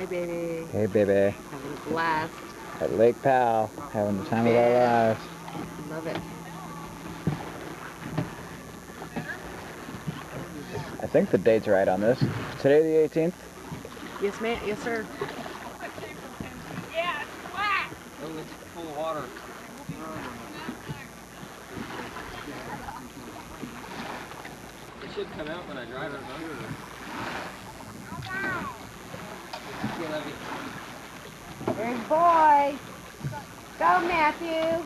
baby. Hey, baby. Having a blast. At Lake Powell, having the time of our lives. Love it. I think the date's right on this. Today the 18th? Yes, ma'am. Yes, sir. Yeah, it's flat. Oh, it's full of water. It should come out when I drive it under. There's boy. Go, Matthew.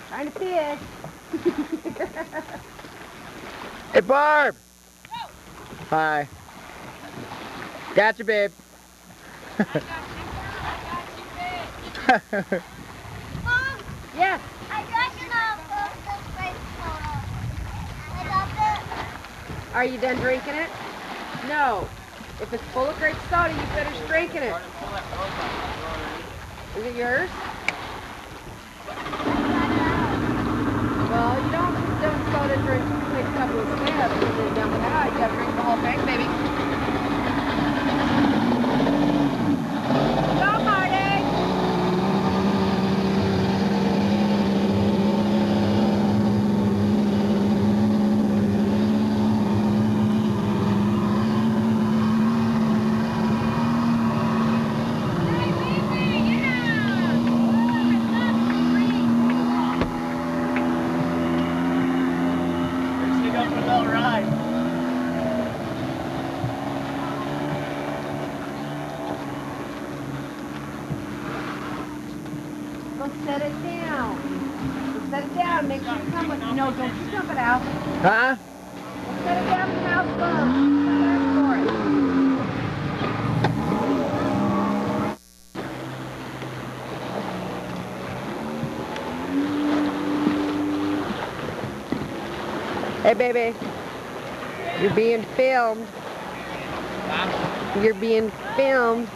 Trying to fish. Hey, Barb! Hi. Gotcha, babe. Mom, Yes. I got you now. I got it. Are you done drinking it? No. If it's full of grape soda, you finish drinking it. Is it yours? Well, you don't soda drink take a couple of sips and then dump it out. You gotta drink the whole thing, baby. Go, Marty! Go set it down. Go set it down. Make sure you come with me. No, don't you dump it out. Huh? Go set it down in the house first. Come back for it. Hey, baby. You're being filmed. You're being filmed.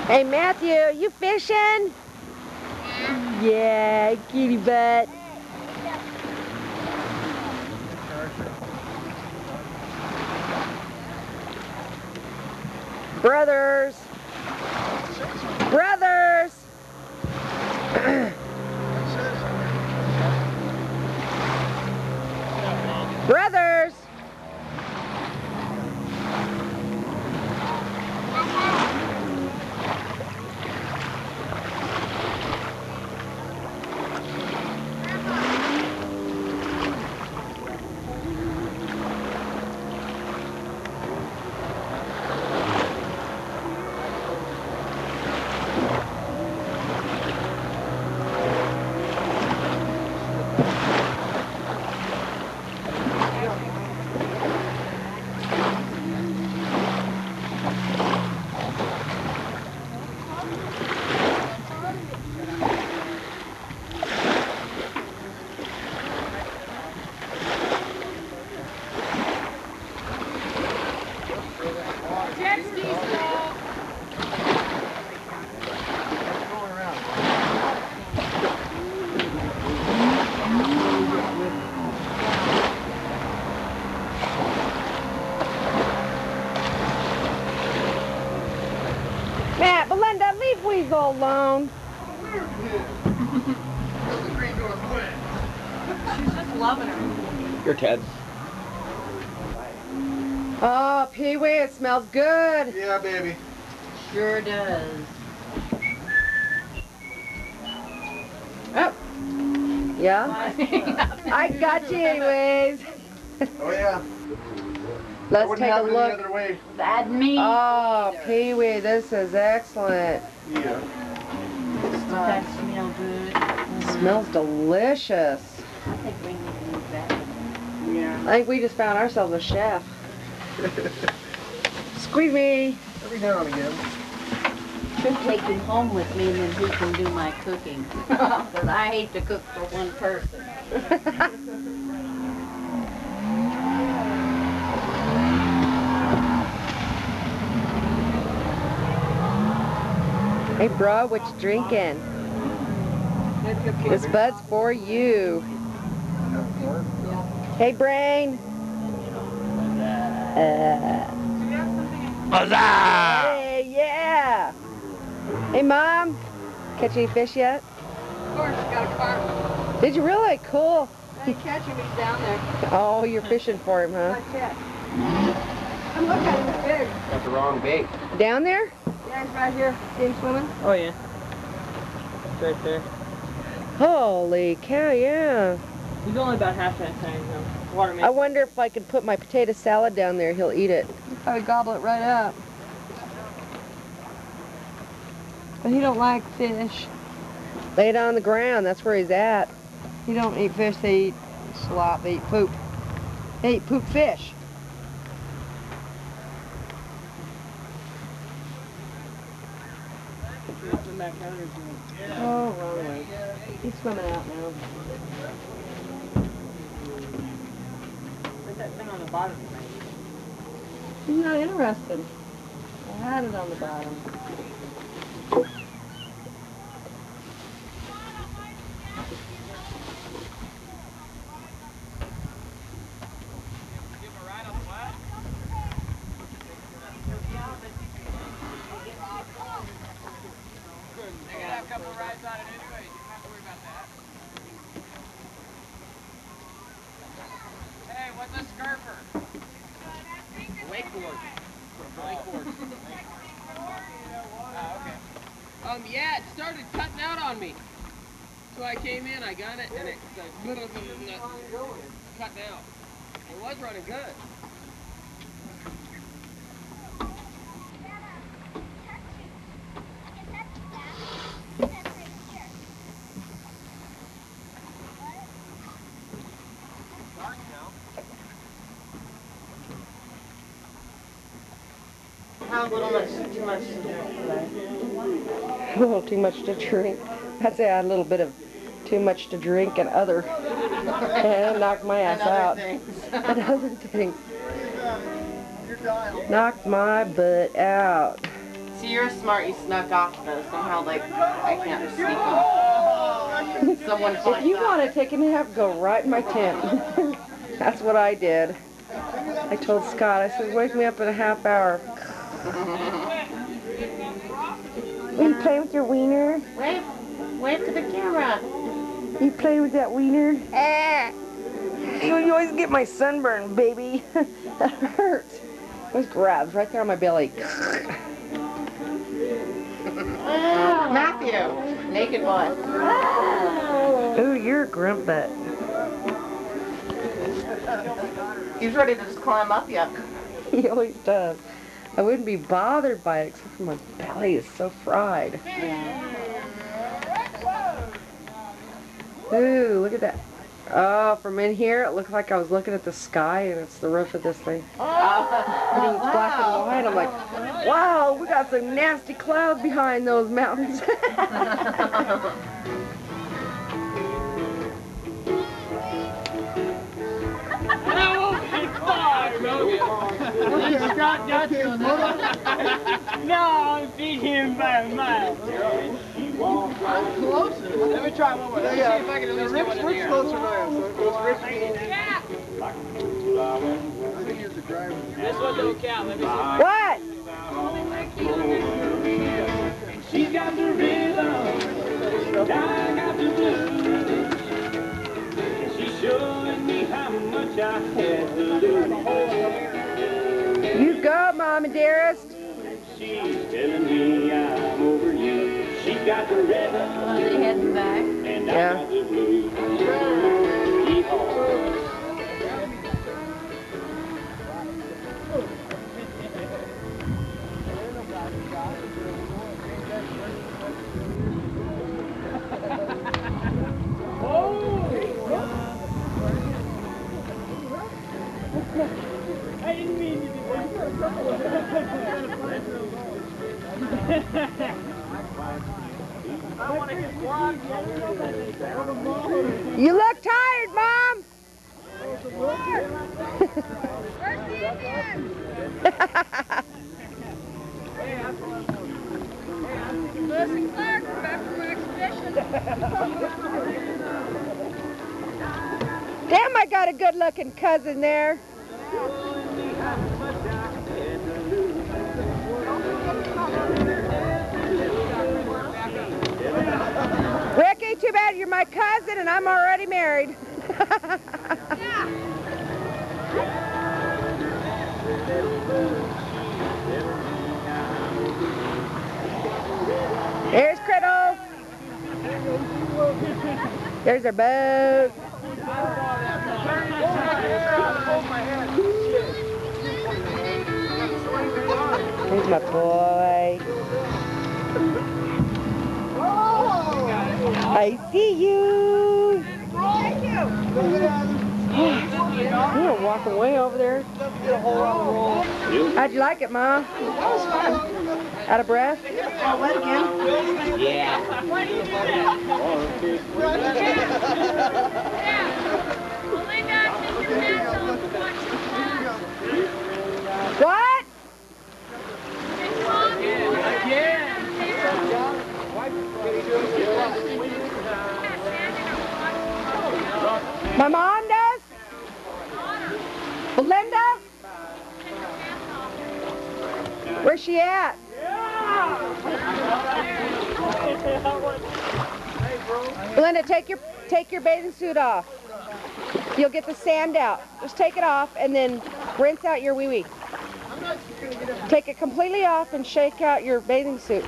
Hey, Matthew, you fishing? Yeah, kitty butt. Brothers. Brothers. Brothers. Matt, Belinda, leave Weasel alone. She's just loving her. You're Ted. Oh, Pee-wee, it smells good. Yeah, baby. Sure does. Oh. Yeah? I got you anyways. Oh yeah. Let's Wouldn't take a happen any look. other way. That me. Oh, Pee-wee, this is excellent. Yeah. Does that smell good? Smells delicious. I think we need to move that. Yeah. I think we just found ourselves a chef. Squeeze me. Every now and again. Should take him home with me and then he can do my cooking. Because I hate to cook for one person. Hey, bro, what you drinking? This bud's for you. Hey, Brain. Hey, yeah. Hey, Mom. Catch any fish yet? Of course, got a carp. Did you really? Cool. I ain't catching me down there. Oh, you're fishing for him, huh? Not yet. I'm looking at him big. Got the wrong bait. Down there? Yeah, he's right here. See him swimming? Oh yeah. It's right there. Holy cow, yeah. He's only about half that size though. Water I wonder if I could put my potato salad down there, he'll eat it. He'll probably gobble it right up. But he don't like fish. Lay it on the ground, that's where he's at. He don't eat fish, they eat slop, they eat poop. They eat poop fish. Oh, wrong way. He's swimming out now. Put that thing on the bottom. He's not interested. I had it on the bottom. Hey, what's a scarper? Wakeboard. Wakeboard. Oh, okay. Yeah, it started cutting out on me. So I came in, I got it, and it cut out. It was running good. How little too much to drink today? A little too much to drink. I'd say I had a little bit of too much to drink and other. And knocked my ass out. And other things. Knocked my butt out. See, you're smart. You snuck off though. Somehow, like, I can't just sneak off. Someone finds If you out. want to take a nap, go right in my tent. That's what I did. I told Scott, I said, wake me up in a half hour. Will you play with your wiener? Wave to the camera. You play with that wiener? You always get my sunburn, baby. That hurts. It was grabs right there on my belly. Matthew, naked one. Ooh, you're a grump butt. He's ready to just climb up you. He always does. I wouldn't be bothered by it except for my belly is so fried. Ooh, look at that. Oh, from in here, it looked like I was looking at the sky, and it's the roof of this thing. Everything's black and white. I'm like, wow, we got some nasty clouds behind those mountains. Scott got you on that. No, I'm beating him by a mile. I'm closer. Let me try one more. Let me see if I can at least get one in the Rick's air. closer than I am, so it goes Rick's closer. Yeah. I think he's the driver. This one don't count. Let me see. What? She's got the rhythm, I got the blues. She's showing me how much I had to lose. You go, Mama dearest. She's telling me I'm over you. She's got the rhythm, Is he heading back? and Yeah. I got the blues. Yeehaw. I didn't mean to do You look tired, Mom. Lewis and Clark, we're back from our expedition. Damn, I got a good-looking cousin there. Ricky, too bad you're my cousin and I'm already married. Here's Criddle. There's our boat. Here's my boy. I see you. You're walking way over there. How'd you like it, Ma? That was fun. Out of breath? Oh, wet again? Yeah. What? My mom does? Belinda? Where's she at? Belinda, take your bathing suit off. You'll get the sand out. Just take it off and then rinse out your wee-wee. Take it completely off and shake out your bathing suit.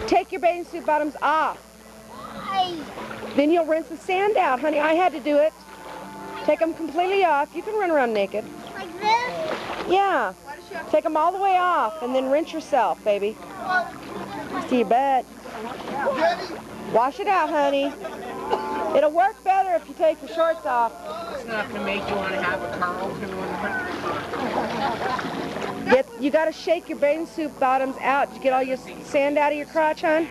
Take your bathing suit bottoms off. Then you'll rinse the sand out, honey. I had to do it. Take them completely off. You can run around naked. Like this? Yeah. Take them all the way off and then rinse yourself, baby. See your butt. Wash it out, honey. It'll work better if you take your shorts off. It's not going to make you want to have a Carlton one. You got to shake your bathing suit bottoms out. Did you get all your sand out of your crotch, hon?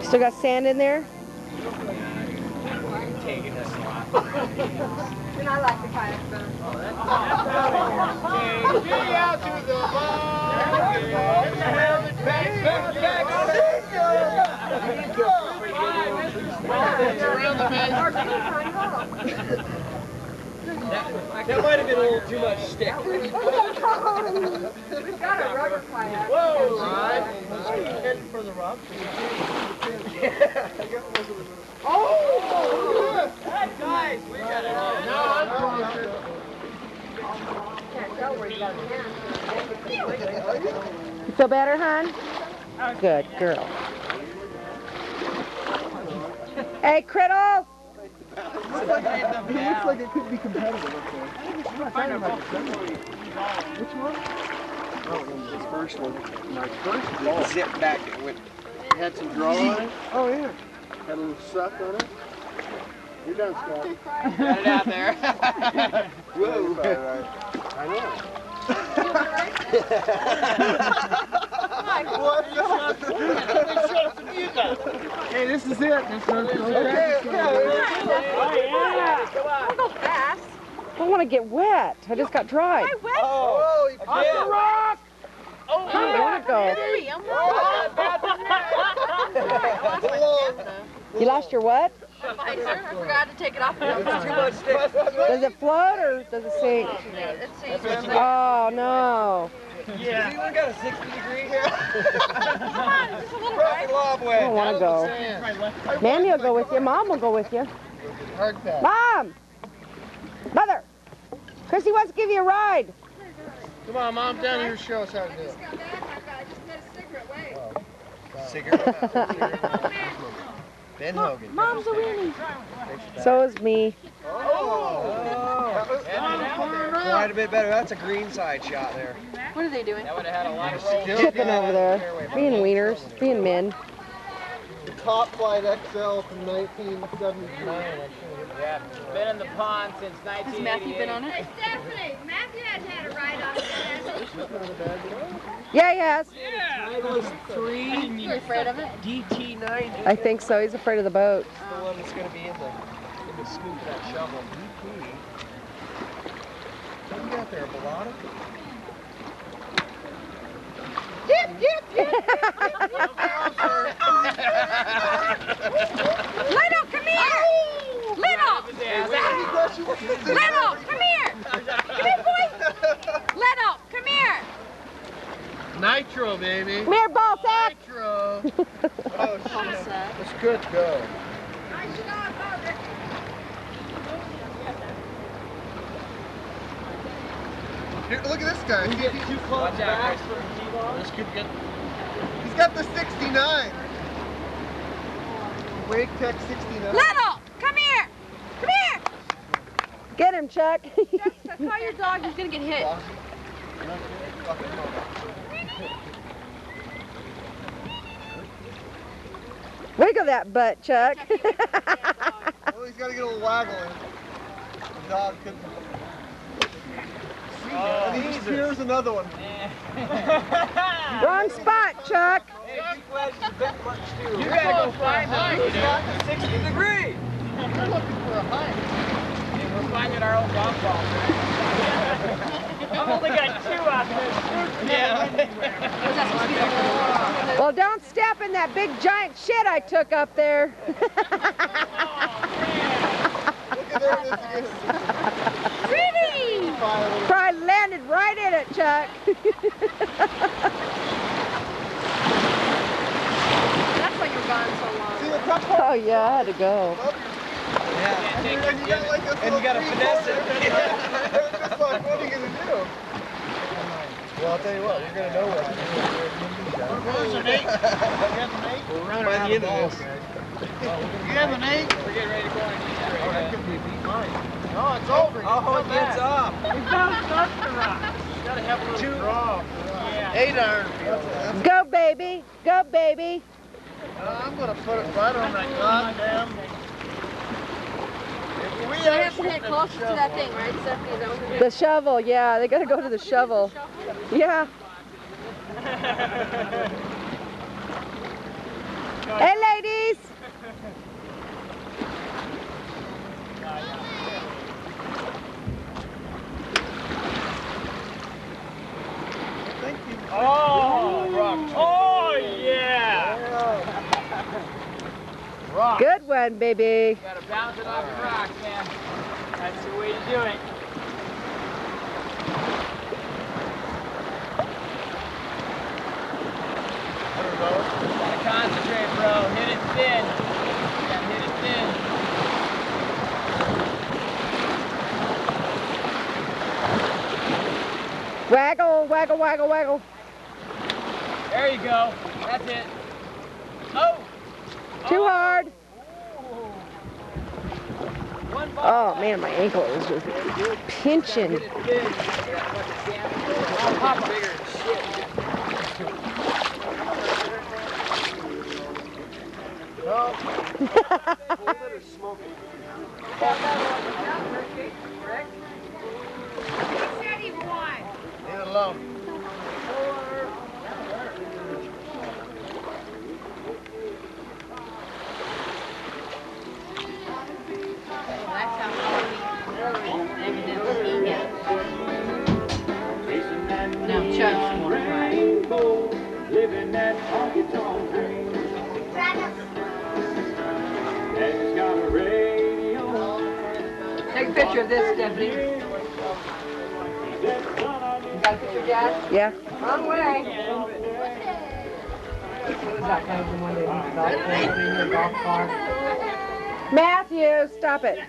Still got sand in there? Taking this lot. And I like the kayak better. Get out to the That might have been a little too much stick. We've got a rubber kayak. Whoa! Heading for the rock. Oh! Guys, we got it all. Can't tell where you got it. You feel better, hon? Good girl. Hey, Criddle! It looks like it could be competitive up there. Which one? Oh, this first one. My first ball. Zip back with. Had some draw on it? Oh, yeah. Had a little suck on it? You're done, Scott. Got it out there. Whoa. I know. Hey, this is it. This one's okay. Don't go fast. I don't want to get wet. I just got dry. Oh, you Off the rock! I don't want to go. You lost your what? I forgot to take it off. Does it float or does it sink? Oh, no. Yeah. Has anyone got a 60-degree here? Just a little right. I don't want to go. Mandy will go with you. Mom will go with you. Hard pass. Mom! Mother! Chrissy wants to give you a ride. Come on, Mom, down here, show us how to do it. Cigarette? Ben Hogan. Mom's a weenie. So is me. Quite a bit better. That's a green side shot there. What are they doing? That would have had a lot of Chipping over there. Being wieners. Being men. The Top Flight XL from 1979. Yeah, been in the pond since Has 1988. Matthew been on it? Hey, Stephanie, Matthew has had a ride on it. Yeah, he has. You're afraid of it? DT90. I think so. He's afraid of the boat. The one that's going to be in the scoop of that shovel. What do you got there, a balata? Little, come here! Little! Little, come here! Come here, boy! Little, come here! Nitro, baby. Come here, ball sack. Nitro. Oh, shit. That's good. Go. Here, look at this guy. This could get. He's got the 69. Wake Tech 69. Little, come here! Come here! Get him, Chuck. Call your dog, he's gonna get hit. Wiggle that butt, Chuck. Oh, he's got to get a little waggle in. The dog couldn't. And he just hears another one. Wrong spot, Chuck. You gotta go find them. 60 degrees. You're looking for a hike. We're finding our own golf balls. I've only got 2 out there. Yeah. Well, don't step in that big giant shit I took up there. Look at there. Pretty! Probably landed right in it, Chuck. That's why you're gone so long. See the top part? Oh yeah, I had to go. Yeah. And you got like this And you gotta little finesse it. It's just like, what are you gonna do? Well, I'll tell you what, we're gonna know what to do. Where's an 8? We're running by the end of this. You have an 8? We're getting ready to go on an Easter egg. Oh, that could be beat mine. No, it's over. Oh, it gets off. We found something rock. You gotta have a little draw. Yeah. 8 iron. Go, baby. Go, baby. I'm gonna put it right on that goddamn. So you have to get closer to that thing, right, Stephanie? Is that what you're doing? The shovel, yeah. They gotta go to the shovel. Yeah. Hey, ladies. Oh, rock. Oh, yeah. Rock. Good one, baby. You gotta bounce it off the rocks, man. That's the way to do it. Gotta concentrate, bro. Hit it thin. You gotta hit it thin. Waggle, waggle, waggle, waggle. There you go. That's it. Oh! Too hard. One ball. Oh, man, my ankle is just pinching. Hit it thin. I'll pop bigger than shit. He said he won. Leave it alone. That's how evidently he gets. Now Chuck's more right. Living that honky-tonk dream. And he's got a radio. Take a picture of this, Stephanie. You got a picture, Dad? Yeah. Wrong way. Matthew, stop it.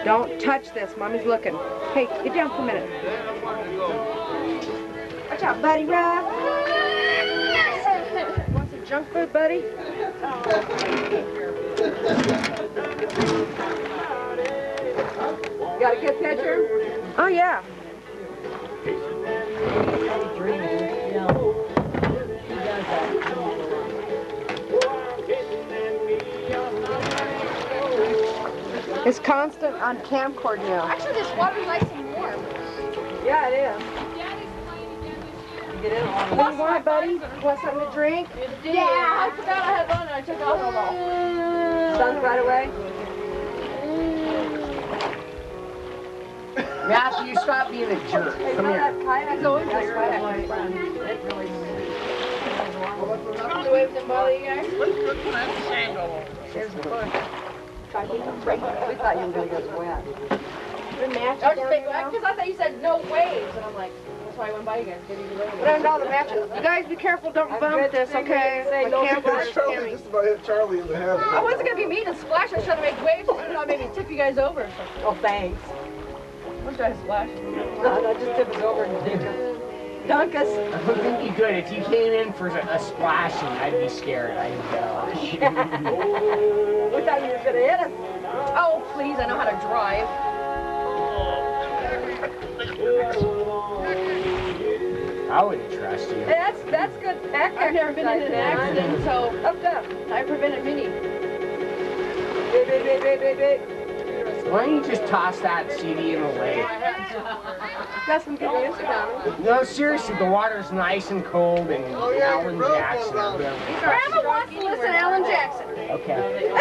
Don't touch this. Mommy's looking. Hey, get down for a minute. Watch out, buddy. Run. Want some junk food, buddy? Got a good picture? Oh, yeah. It's constant on camcord now. Actually, this water's nice and warm. Yeah, it is. Daddy's playing again this year. Get in on What do you want, buddy? Want something to drink? Yeah, I forgot I had one and I took off. Sun's right away. Matthew, stop being a jerk. Come here. We thought you were going to get wet. Because I thought you said no waves, and I'm like, that's why I went by you guys. Put on all the matches. You guys be careful, don't bump this, okay? My camera is Charlie coming. just about hit Charlie in the head. I wasn't going to be mean and splash. I was trying to make waves, so I thought maybe tip you guys over. Oh, thanks. I'm trying to splash. No, just tip us over and dunk us. It would be good if you came in for a splashing. I'd be scared. I'd go. We thought you were going to hit us. Oh, please, I know how to drive. I wouldn't trust you. That's good. I've never been in an accident, so I prevented many. Why don't you just toss that CD in the lake? Got some good music on it. No, seriously, the water's nice and cold, and Alan Jackson. Grandma wants to listen to Alan Jackson. Okay.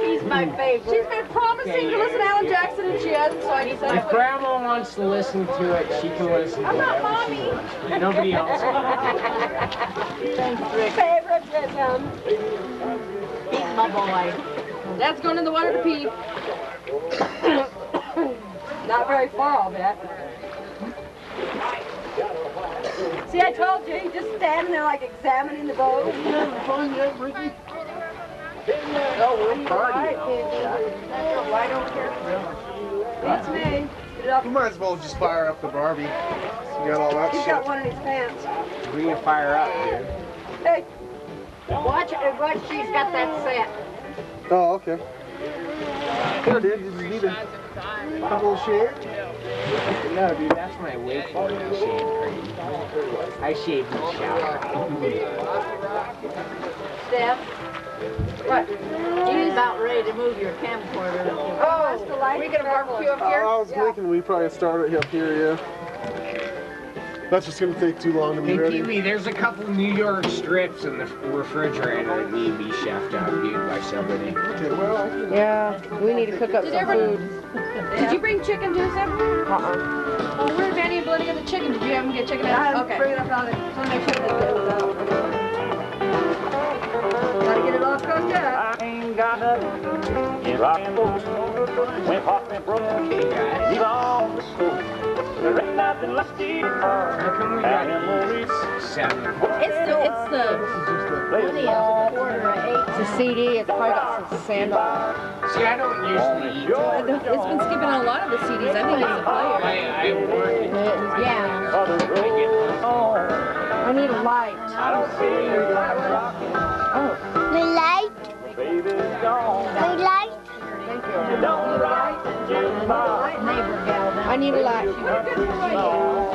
He's my favorite. She's been promising to listen to Alan Jackson, and she hasn't, so I decided. If Grandma wants to listen to it, she can listen to I'm not whatever she mommy. wants. But nobody else can. Favoritism. He's my boy. Dad's going in the water to pee. Not very far, I'll bet. See, I told you, he's just standing there like examining the boat. You having fun yet, Ricky? Oh, we're partying. I don't care. It's me. Get it up. We might as well just fire up the Barbie. You got all that He's shit. got one in his pants. We can fire up, dude. Hey, watch she's got that set. Oh, okay. Here, dude, you just need a couple of shades. No, dude, that's my wake for I shave cream. I shave in the shower. Steph. What? She's about ready to move your camcorder. Oh, we gonna barbecue up here? I was thinking we probably start it up here, yeah. That's just gonna take too long to be Hey, ready. Pee-wee, there's a couple New York strips in the refrigerator that need to be chefed up, dude, by somebody. Okay, well, I can... Yeah, we need to cook up some food. Did you bring chicken too, Sam? Oh, where's Danny and Bloody got the chicken? Did you have them get chicken out? Okay. Bring it up out there. Just wanna make sure that it was out. Gotta get it all cooked up. I ain't got nothing in rock and roll. When Hoffman broke, leave on the stove. There ain't nothing left to eat. How come we got Memories. 7? It's the money of $1.48. It's a CD. It's probably got some sand on it. See, I don't usually eat. It's been skipping on a lot of the CDs. I think it's a player. I work it. Yeah. Other roads on. I need a light. I don't see you rocking. Oh, We light, Baby's gone. we light. thank you. Don't rock the jukebox. Neighbor gal down I need a light. Country song.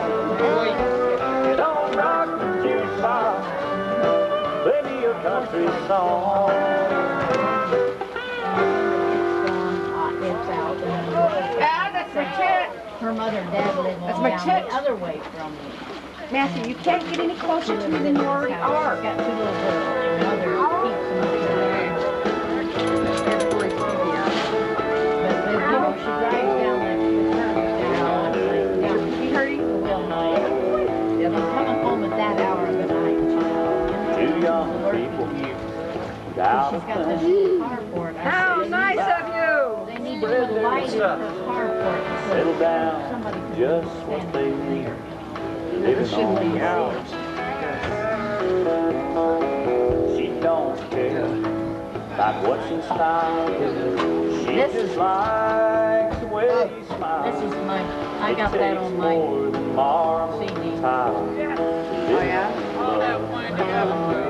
Don't rock the jukebox. Play me a country song. It's out. Ah, that's my chick. Her mother and dad live That's on my down chick. the other way from me. Matthew, you can't get any closer to me than you already are. She's got two little girls. Her mother keeps them up there. But you know, she drives down the turnpike down to Will. She's coming home at that hour of the night. Two young people down She's got this carport. How nice of you. They need to put a light in her carport. settle down, just what they need. Living on the hours. She don't care about what's in style. She This just is- likes the way you smile. This is my, I got that on my More than marble CD. tile. Oh, yeah?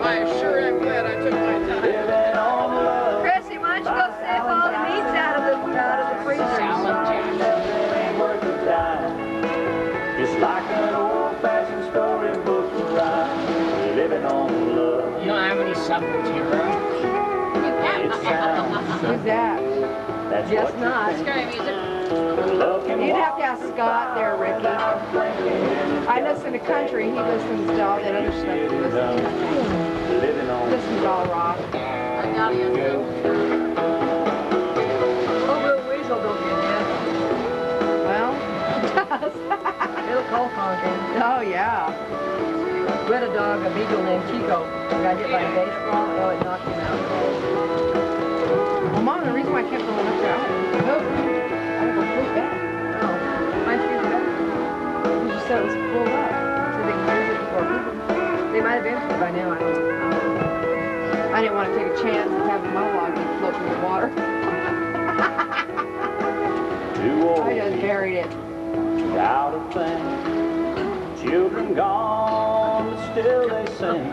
I sure am glad I took my time. Living on love. Chrissy, why don't you go save all the meats out of the freezer? Ain't worth a dime. Just like an old-fashioned storybook rhyme. Living on love. You don't have any Sepultura? It sounds. Who's that? That's Guess what not. Sky music. love can You'd have to ask Scott there, Ricky. I listen to country. He listens to all that other stuff. He listens to living on listens to all rock. I got you. Oh, Will Weasel don't get that. had a dog, a beagle named Chico. He got hit by a baseball. Oh, it knocked him out. Well, Mom, the reason why I kept going up there, I had to go. I had to go pretty bad. Oh, mine's getting better. You just said it was full up. So they can use it before people. They might have emptied by now. I don't know. I didn't want to take a chance of having my log float in the water. I just buried it. Out of things, children gone, but still they sing.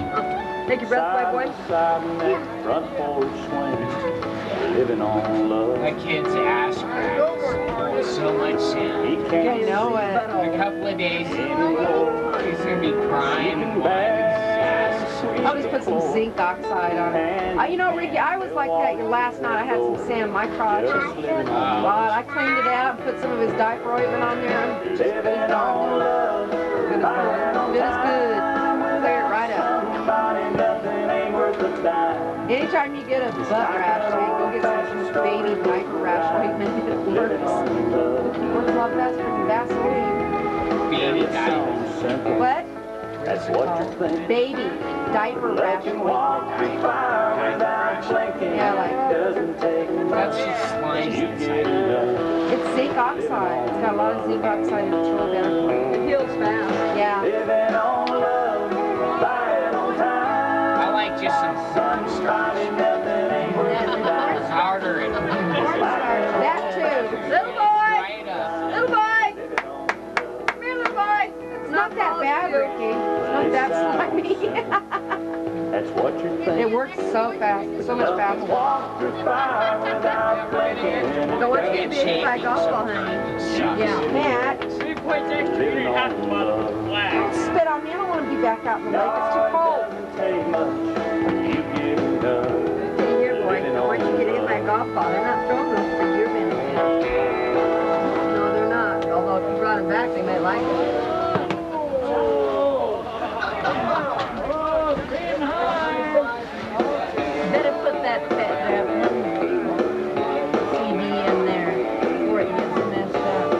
Take your breath away, boy. Side and that front porch swing, living on love. My kids ask her so much sand. He can't You know it. A couple of days in, he's gonna be crying and I'll just put some zinc oxide on it. You know, Ricky, I was like that last night. I had some sand in my crotch. God, I cleaned it out and put some of his diaper ointment on there. living on love. Good as good. Clear it right up. Nothing ain't worth a dime. Anytime you get a butt rash, go get some baby diaper rash ointment. It works. It works a lot faster than Vaseline. baby diapers. What? That's what you think. Baby diaper rash ointment. Yeah, like Doesn't take That's just slimy inside. it's zinc oxide. It's got a lot of zinc oxide and it's real better. It heals fast. Yeah. living on love, buying on time. I like just some Sunshine, nothing ain't worth powder and That too. Little boy! right up. Little boy! Come here, little boy! It's not that bad, Ricky. It's not that slimy. That's what you think. It works so fast. So much faster. Walk through fire without blinking. So what's the big flag golf ball, honey? Yeah. Matt, Living on love. don't spit on me. I don't want to be back out in the lake. It's too cold. Doesn't take much. You get it done. Stay here, boy. Once you get in that golf ball, they're not throwing those for your benefit. No, they're not. Although if you brought them back, they may like it. Better put that CD in there before it gets messed up.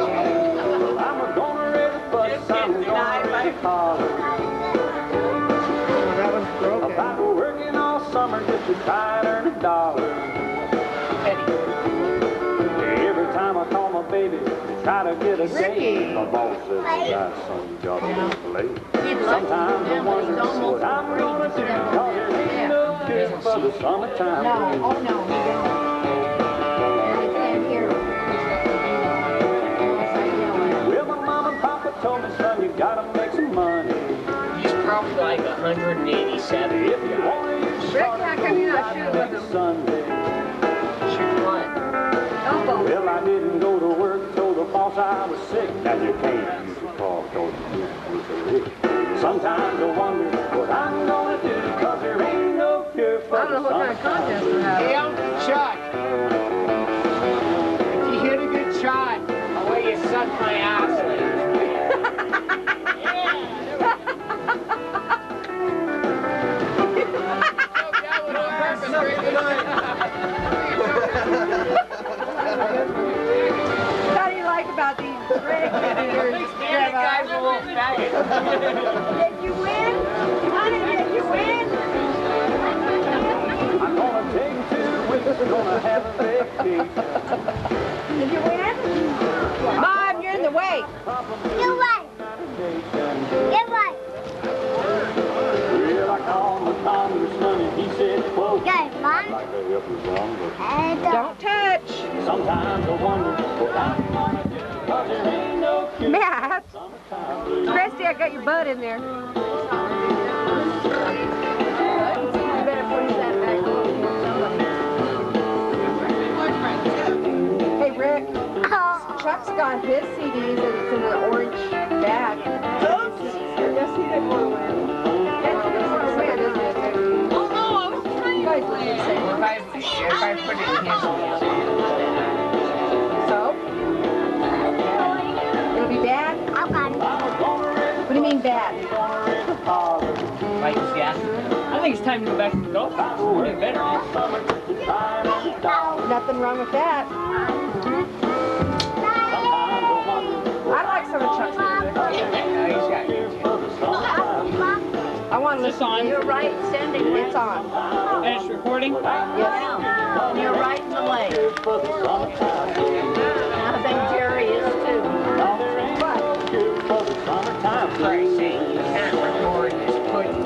I'm gonna read a bus. I'm gonna read a collar. Oh, that one's broken. About working all summer just to try and earn a dollar. Every time I call my baby to try to get a date, my boss says, "God, son, you got to be late." Sometimes I wonder what I'm gonna do, 'cause there ain't no cure for the summertime. No, oh no, he don't. And it's in here. Unless I yell Well, my mom and papa told me, son, you gotta make some money. He's probably like 187. If you want to Rick, how come you're not shooting with them? Sunday. Shoot one. Elbow. Well, I didn't go to work, told the boss I was sick. Now you can't use the car, told you with a lick. Sometimes I wonder what I'm gonna do, 'cause there ain't no cure for I don't know what kind of contest we're having. Hey, Uncle Chuck. If you hit a good shot, I'll let you suck my ass later. How do you like about these Rick and yours? That guy's a little faggot. Did you win? Honey, did you win? I'm gonna take two with us, gonna have a big date. Did you win? Mom, you're in the way. You won. You won. Well, I called my congressman and he said, quote, Good, Mom. like the help was wrong, but And Don't touch. sometimes I wonder what I'm gonna do, 'cause there ain't no cure Matt. for summertime blues. Christy, I got your butt in there. You better put that back on. Hey, Rick. Chuck's got his CDs and it's in an orange bag. Yes, he didn't want to win. Yes, he didn't want to win, isn't it? Oh, no, I was trying to win. Everybody put it in his hand. So? It'll be bad? What do you mean bad? Like, yeah. I think it's time to go back to the golf course. We're doing better. Nothing wrong with that. I like some of this on? You're right, sending it. It's on. And it's recording? Yeah. You're right in the way. I think Jerry is too. Crazy. You can't record this pudding.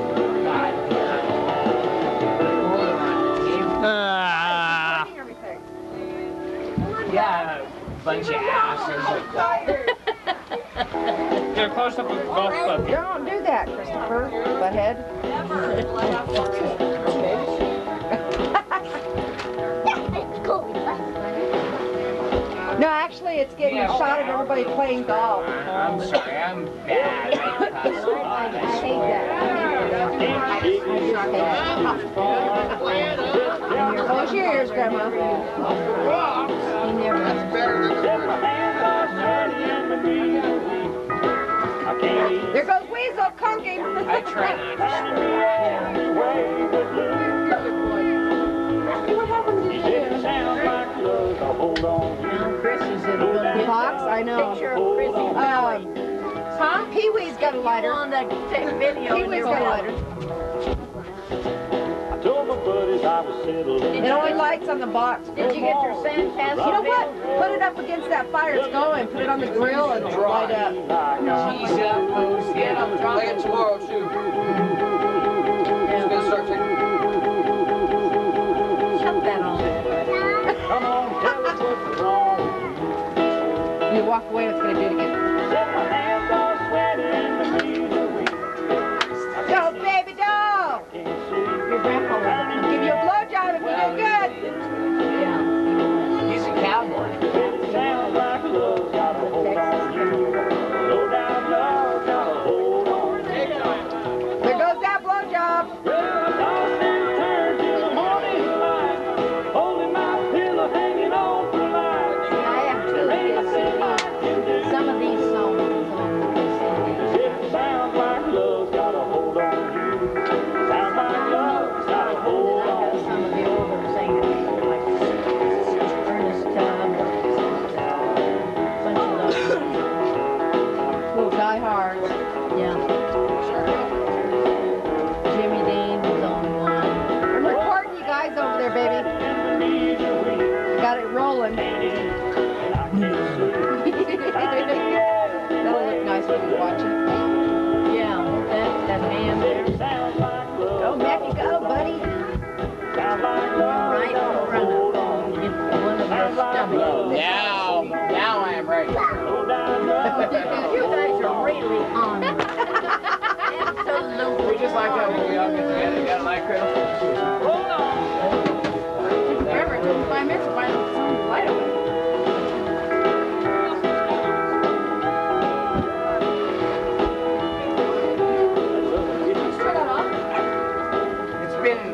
Yeah, a bunch of asses. Get a close up of both of you. Don't do that, Christopher. Butthead. No, actually, it's getting a shot of everybody playing golf. I'm sorry, I'm bad. I hate that. Close your ears, Grandma. That's better than the There goes Weasel conking. I try not What happened to you? Chris is in one of the Box? I know. picture of Chrissy Tom Pee-wee's got a lighter. on that video. Pee-wee's got a lighter. I told my buddies I was settling. It only lights on the box. Did you get your fantastic? You know what? Put it up against that fire. It's going. Put it on the grill and light up. Cheese up, loose, get up, drop it tomorrow too. Who's gonna start taking? Shut that on. Come on, tell us what's wrong. You walk away, it's going to do it again. Said my hands are sweating to me the week. Go, baby doll! Your grandpa was I'll give you a blowjob if you do good. He's a cowboy. It sounds like love's got a hold on you. No doubt love's got a hold on you. There goes that blowjob. Well, I tossed and turned till the morning light, holding my pillow hanging on for light. I have two of his CDs. Some of these songs is on his CDs. It sounds like love's got a hold on you. Sounds like love's got a hold I got on some of the older singers, like Ernest Tubb, bunch of those. Little Die Hard. Yeah. Jimmy Dean was on one. I'm recording you guys over there, baby. Got it rolling. That'll look nice when you watch it. Yeah, that man there. Go, Mackie, go, buddy. Right in front of him. One of their stomachs. Now I am ready. You guys are really on it. Absolutely. We just like that when we all get together. You got a micro? Hold on. Forever, it took 5 minutes to find some light over it. It's been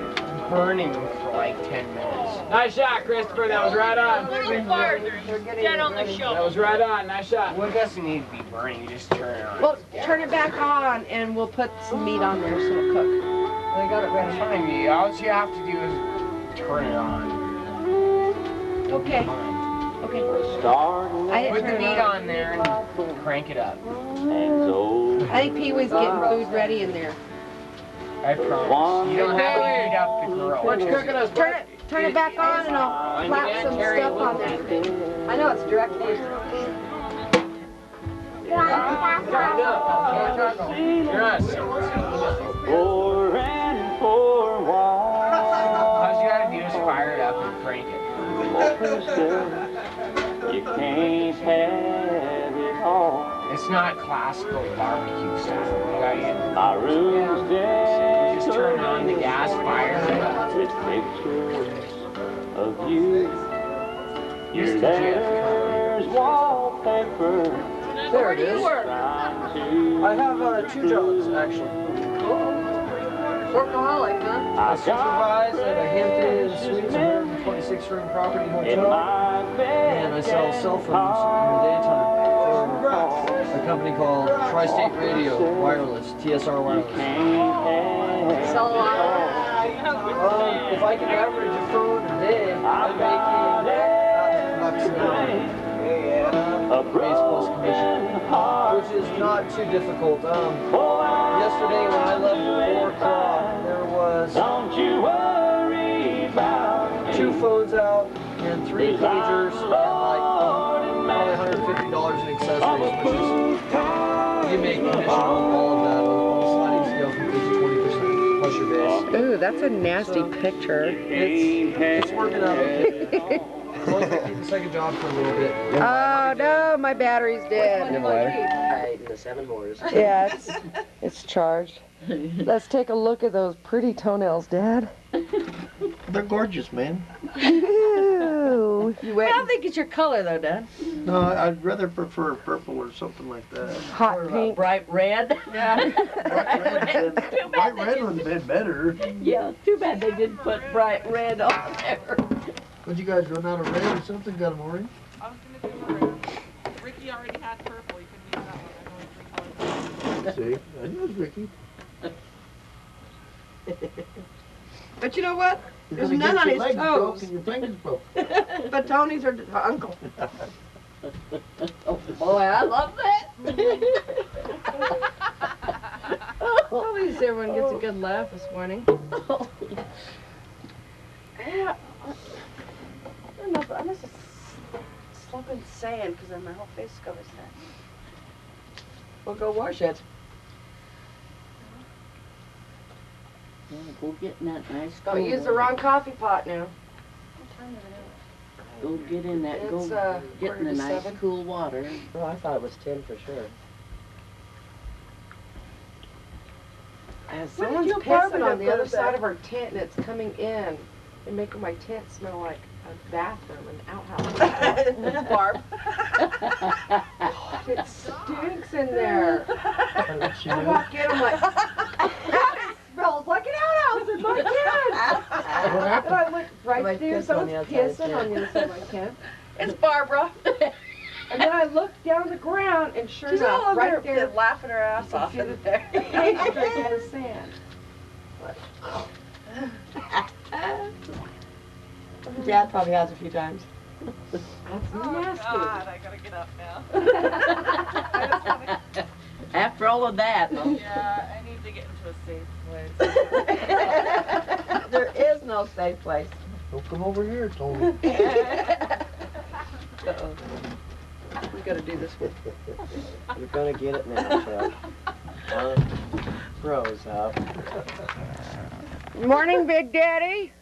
burning for like 10 minutes. Nice shot, Christopher. That was right on. Get on the show. That was right on. Nice shot. Well, it doesn't need to be burning. You just turn it on. Well, turn it back on, and we'll put some meat on there so it'll cook. They got it ready. Fine. All you have to do is turn it on. Okay. Okay. I didn't Put the turn it meat on. on there and crank it up. I think Pee-wee's getting food ready in there. I promise. You don't have to heat up the grill. What's cooking us? Turn it back on, and I'll slap some stuff on there. I know it's direct news. For and for a while. All you gotta do is fire it up and crank it. You can't have it all. It's not classical barbecue style. You gotta get My room's just turn on the gas fire. with pictures of you. Your Mr. letters, wallpaper. There it is. Trying to I have 2 jobs, actually. Workaholic, huh? I supervise at a Hampton Suites 126 room property in hotel. my bed. And I sell cell phones in the daytime for a company called Tri-State Radio Wireless, TSR Wireless. Sell a lot. If I can average a phone a day, I'm making $100 an hour. Base plus commission, which is not too difficult. Yesterday when I left at 4 o'clock, there was Don't you worry about 2 phones out and 3 pagers and like probably $150 in accessories, which is, you make commission on all of that on the sliding scale from 8 to 20% plus your base. Ooh, that's a nasty picture. It's working out okay. Only need the second job for a little bit. Oh no, my battery's dead. Right, the 7 more. Yeah, it's charged. Let's take a look at those pretty toenails, Dad. They're gorgeous, man. Ew. I don't think it's your color though, Dad. No, I'd rather prefer purple or something like that. Hot pink. Bright red. Yeah. Bright red would have been better. Yeah, too bad they didn't put bright red on there. Would you guys run out of red or something? Got them orange? I was going to do orange. Ricky already had purple. He couldn't use that one. I know See, I knew it was Ricky. But you know what? There's You're none gonna on get his your legs broke toes. and your fingers broke. But Tony's her uncle. Oh boy, I love that. At least everyone gets a good laugh this morning. Yeah, I don't know, but I must have slept in sand because then my whole face is covered in sand. We'll go wash it. Yeah, go get in that nice. Don't use the wrong coffee pot now. Go get in that. It's, Go get in the 6:45. nice cool water. Oh, I thought it was 10 for sure. Someone's your pissing apartment on the up other there, side Beth? of our tent and it's coming in and making my tent smell like a bathroom, an outhouse. Barb. God, it stinks in there. She I knew. walk in, I'm like, it smells like an outhouse in my tent. And I look right there, someone's pissing on the other side of my tent. It's Barbara. And then I look down the ground and sure She's all enough, right over there, laughing her ass off in there. paint streak in the sand. Dad probably has a few times. That's Oh, nasty. God, I gotta get up now. I just wanna, After all of that, huh? yeah, I need to get into a safe place. There is no safe place. Don't come over here, Tony. Uh-oh. We gotta do this one. You're gonna get it now, Chuck. Rose up. Morning, Big Daddy.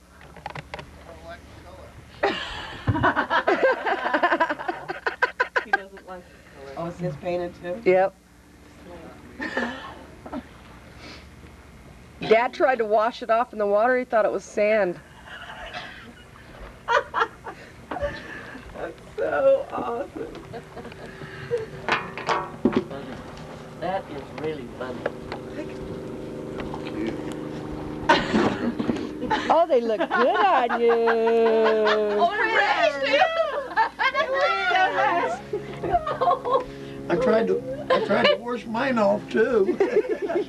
He doesn't like the color. Oh, it's his painted too? Yep. Dad tried to wash it off in the water. He thought it was sand. That's so awesome. That is really funny. Oh, they look good on you. Oh, I tried to wash mine off too.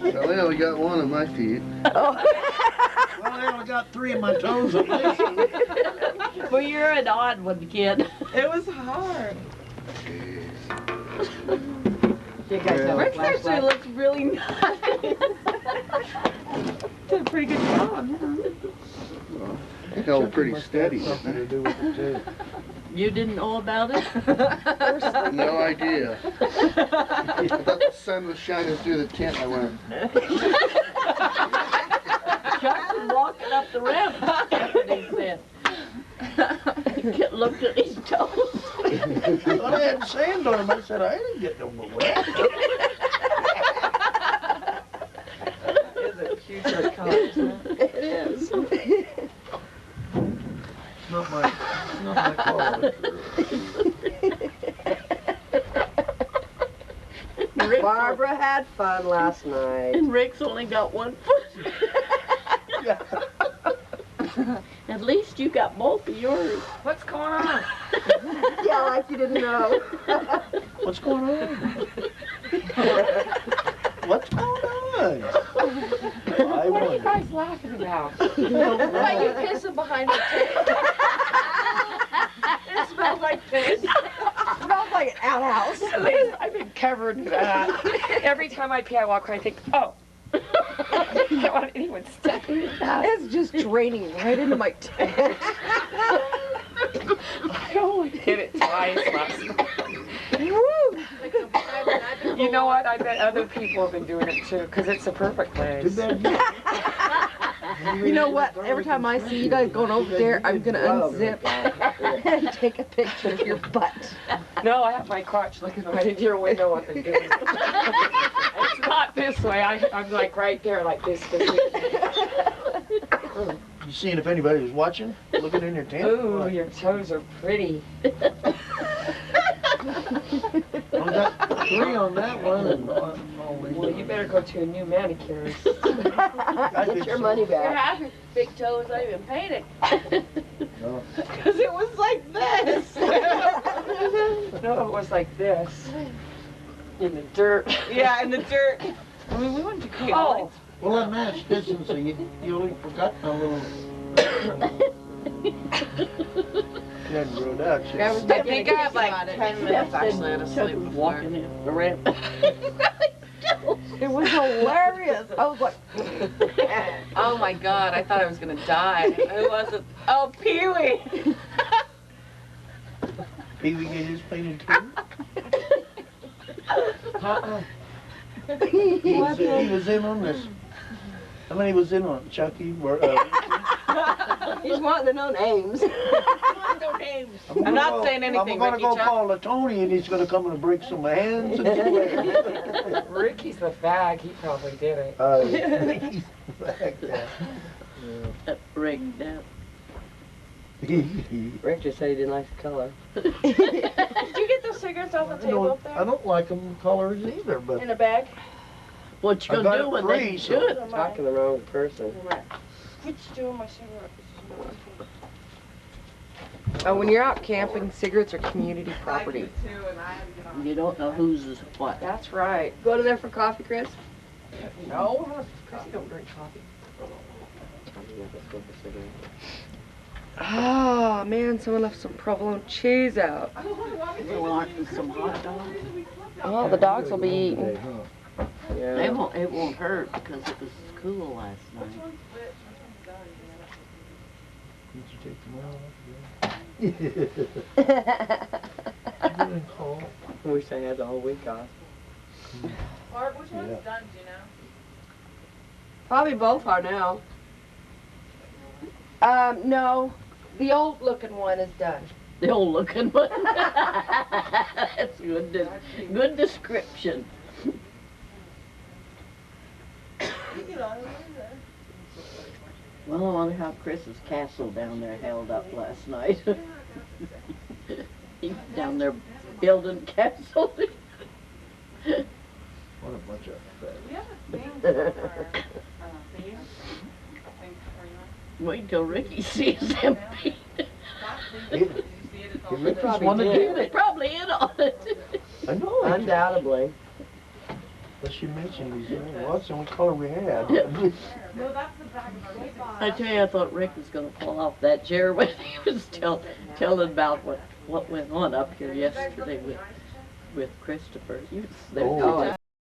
Well, I only got one on my feet. Well, I only got 3 of my toes at least. Well, you're an odd one, kid. It was hard. You guys have a Rick's actually flashlight? looks really nice. Did a pretty good job. Held pretty steady. Something to do with it too. You didn't know about it? No idea. I thought the sun was shining through the tent. I went, Chuck's been walking up the ramp, Stephanie said. He looked at his toes. Well, I had sand on them. I said, I didn't get no more wet. It's a cute shirt color, isn't it? It is. Not my color. Barbara had fun last night. And Rick's only got 1 foot. At least you got both of yours. What's going on? Yeah, like you didn't know. What's going on? What's going on? I What are you wonder. guys laughing about? Why you pissing behind the tent? It smells like piss. It smells like an outhouse. I've been covered in that. Every time I pee, I walk around and think, oh, I don't want anyone stepping in that. It's just draining right into my tent. I only hit it twice last night. Woo! You know what? I bet other people have been doing it too, because it's a perfect place. You know what? Every time I see you guys going over there, I'm gonna unzip and take a picture of your butt. No, I have my crotch looking right into your window up and doing it. It's not this way. I'm like right there, like this. You seeing if anybody was watching? Looking in your tent? Ooh, your toes are pretty. I got 3 on that one. And, Well, you better go to a new manicurist. Get your money You're back. having big toes, not even painted. No. Because it was like this. No, it was like this. In the dirt. Yeah, in the dirt. I mean, we went to Cool. Oh. Well, that match distance, so you only forgot a little. You hadn't grown out yet. I think I had like 10 minutes actually to sleep before. Walking in the ramp. It was hilarious. I was like, Oh my god, I thought I was gonna die. It wasn't. Oh, Pee-wee! Pee-wee get his painted too? He was in on this. How many was in on it? Chucky? he's wanting to know names. No names. I'm not saying anything, I'm Ricky. gonna go call Tony and he's gonna come and break some hands and do it. Ricky's the fag. He probably did it. He's back there. Rick down. Rick just said he didn't like the color. Did you get those cigarettes off the table up I there? don't like them colors either, but In a bag? What you gonna do when they shoot? Talking to the wrong person. Which two of my cigarettes? Oh, when you're out camping, cigarettes are community property. You don't know whose is what. That's right. Go to there for coffee, Chris? No, Chrissy don't drink coffee. Oh, man, someone left some provolone cheese out. We'll want some hot dogs. Oh, the dogs will be eating. It won't hurt because it was cool last night. Did you take them out? I wish I had the whole week off. Barb, which one's done, do you know? Probably both are now. No. The old looking one is done. The old looking one. That's good. Good description. Well, I wonder how Chris's castle down there held up last night. He's down there building castle. What a bunch of Wait till Ricky sees them paint. He probably They probably in on it. I know. Undoubtedly. But she mentioned these. Well, that's the only color we had. I tell you, I thought Rick was going to fall off that chair when he was telling about what went on up here yesterday with Christopher. He was there. Oh.